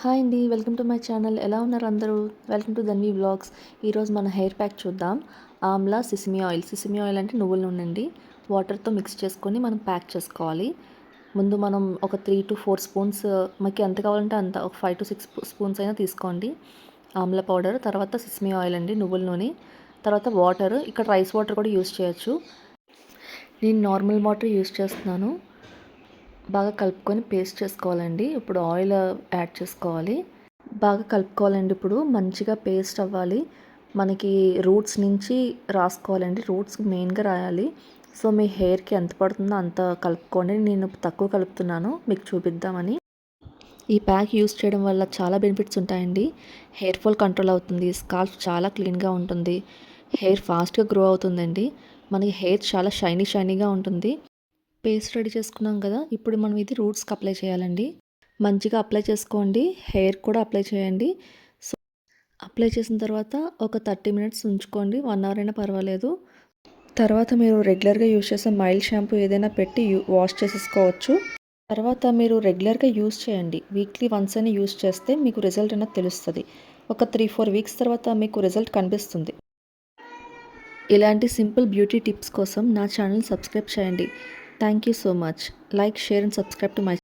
Hi అండి, welcome to my channel. ఎలా ఉన్నారు అందరూ? Welcome to Dhanvi vlogs. ఈరోజు మన హెయిర్ ప్యాక్ చూద్దాం. Amla sesame oil. Sesame oil అంటే నువ్వుల నూనె అండి. వాటర్తో మిక్స్ చేసుకొని మనం ప్యాక్ చేసుకోవాలి. ముందు మనం ఒక 3 to 4 స్పూన్స్, మీకు ఎంత కావాలంటే అంత, ఒక 5 to 6 స్పూన్స్ అయినా తీసుకోండి ఆమ్లా పౌడర్. తర్వాత సిసిమి ఆయిల్ అండి, నువ్వుల నూనె. తర్వాత వాటర్, ఇక్కడ రైస్ వాటర్ కూడా యూస్ చేయొచ్చు. నేను నార్మల్ వాటర్ యూస్ చేస్తున్నాను. బాగా కలుపుకొని పేస్ట్ చేసుకోవాలండి. ఇప్పుడు ఆయిల్ యాడ్ చేసుకోవాలి. బాగా కలుపుకోవాలండి. ఇప్పుడు మంచిగా పేస్ట్ అవ్వాలి. మనకి రూట్స్ నుంచి రాసుకోవాలండి. రూట్స్కి మెయిన్గా రాయాలి. సో మీ హెయిర్కి ఎంత పడుతుందో అంత కలుపుకోండి. నేను తక్కువ కలుపుతున్నాను మీకు చూపిద్దామని. ఈ ప్యాక్ యూస్ చేయడం వల్ల చాలా బెనిఫిట్స్ ఉంటాయండి. హెయిర్ ఫాల్ కంట్రోల్ అవుతుంది. స్కాల్ప్ చాలా క్లీన్గా ఉంటుంది. హెయిర్ ఫాస్ట్గా గ్రో అవుతుందండి. మనకి హెయిర్ చాలా షైనీగా ఉంటుంది. పేస్ట్ రెడీ చేసుకున్నాం కదా, ఇప్పుడు మనం ఇది రూట్స్కి అప్లై చేయాలండి. మంచిగా అప్లై చేసుకోండి. హెయిర్ కూడా అప్లై చేయండి. సో అప్లై చేసిన తర్వాత ఒక 30 minutes ఉంచుకోండి. 1 hour అయినా పర్వాలేదు. తర్వాత మీరు రెగ్యులర్గా యూస్ చేసే మైల్డ్ షాంపూ ఏదైనా పెట్టి వాష్ చేసేసుకోవచ్చు. తర్వాత మీరు రెగ్యులర్గా యూస్ చేయండి. వీక్లీ వన్స్ అయినా యూస్ చేస్తే మీకు రిజల్ట్ అనేది తెలుస్తుంది. ఒక 3-4 weeks తర్వాత మీకు రిజల్ట్ కనిపిస్తుంది. ఇలాంటి సింపుల్ బ్యూటీ టిప్స్ కోసం నా ఛానల్ సబ్స్క్రైబ్ చేయండి. Thank you so much. Like, share and subscribe to my